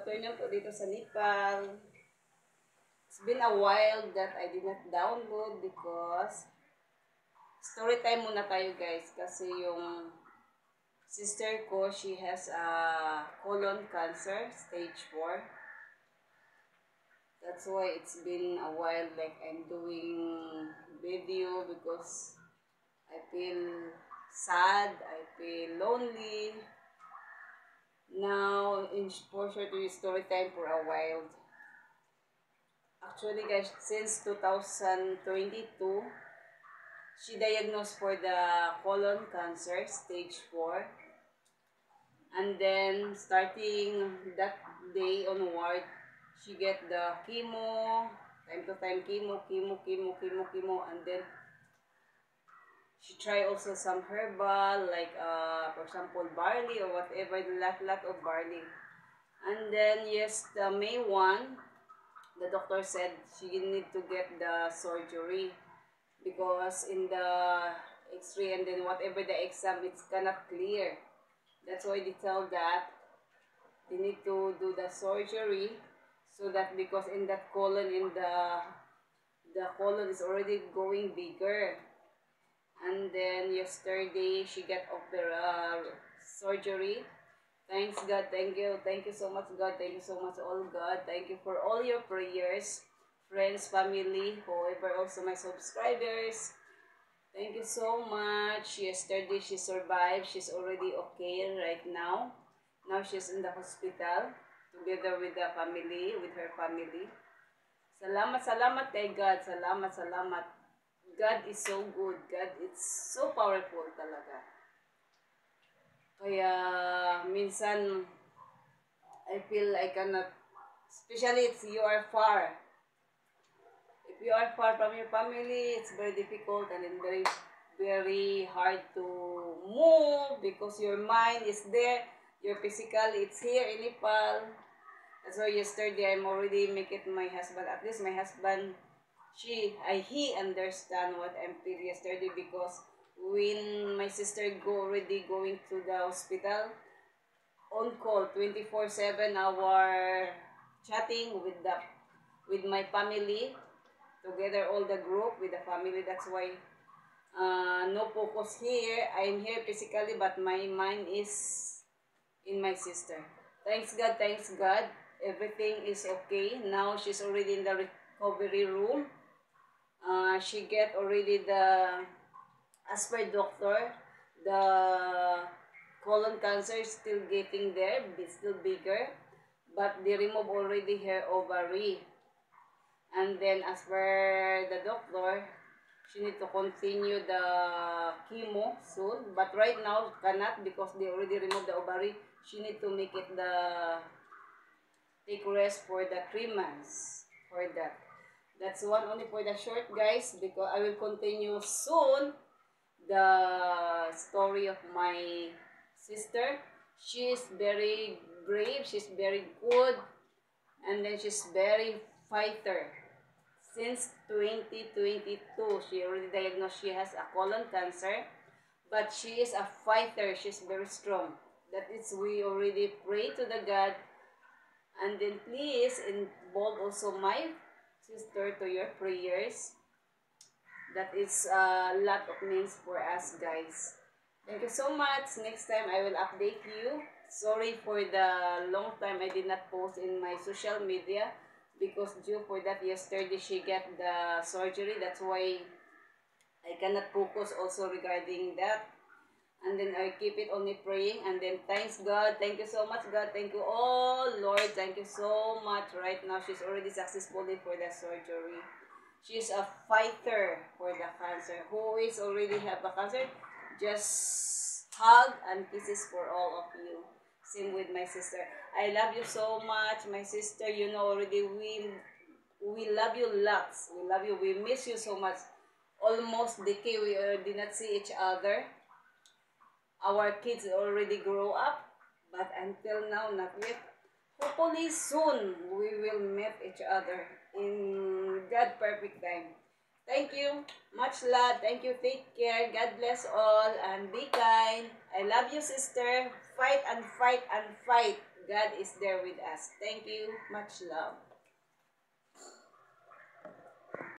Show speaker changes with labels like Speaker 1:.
Speaker 1: afternoon po dito sa Nepal. It's been a while that I did not download because story time muna tayo guys kasi yung sister ko, she has a colon cancer, stage 4. That's why it's been a while like I'm doing video because I feel sad, I feel lonely. Now, for sure to story time for a while. Actually guys, since 2022, she diagnosed for the colon cancer, stage 4. And then, starting that day onward, she get the chemo, time to time chemo, and then she try also some herbal, like for example, barley or whatever, lot of barley. And then, yes, the May 1, the doctor said she need to get the surgery because in the x-ray and then whatever the exam, it's cannot clear. That's why they tell that they need to do the surgery so that because in that colon, in the colon is already going bigger. And then yesterday she got off the surgery. Thanks God, thank you so much God, thank you so much all God, thank you for all your prayers, friends, family, whoever also my subscribers. Thank you so much. Yesterday she survived, she's already okay right now. Now she's in the hospital together with the family, with her family. Salamat kay God, salamat. God is so good, God is so powerful talaga. Kaya minsan I feel I cannot, especially if you are far. If you are far from your family, it's very difficult and then very hard to move because your mind is there, your physical it's here in Nepal. So yesterday I'm already make it my husband. At least my husband, he understand what I'm feeling yesterday because when my sister already going to the hospital, on call 24/7 hour chatting with my family, together all the group with the family. That's why no focus here. I'm here physically but my mind is in my sister. Thanks God, everything is okay. Now she's already in the recovery room. She get already the, as per doctor, the colon cancer is still getting there, it's still bigger, but they remove already her ovary. And then as per the doctor, she need to continue the chemo soon, but right now cannot because they already removed the ovary. She need to make it take rest for the 3 months for that. That's one only for the short guys because I will continue soon the story of my sister. She is very brave, she's very good, and then she's very fighter. Since 2022, she already diagnosed she has a colon cancer, but she is a fighter, she's very strong. That is, we already pray to the God, and then please involve also my sister to your prayers. That is a lot of means for us guys. Thank you so much. Next time I will update you. Sorry for the long time I did not post in my social media because due for that yesterday she got the surgery. That's why I cannot focus also regarding that. And then I keep it only praying. And then thanks God. Thank you so much God. Thank you all Lord. Thank you so much. Right now she's already successfully for the surgery. She's a fighter for the cancer. Who is already have a cancer, just hug and kisses for all of you. Same with my sister. I love you so much, my sister. You know already we love you lots. We love you. We miss you so much. Almost decade we did not see each other. Our kids already grow up, but until now not yet. Hopefully soon we will meet each other in God perfect time. Thank you. Much love. Thank you. Take care. God bless all and be kind. I love you, sister. Fight and fight and fight. God is there with us. Thank you. Much love.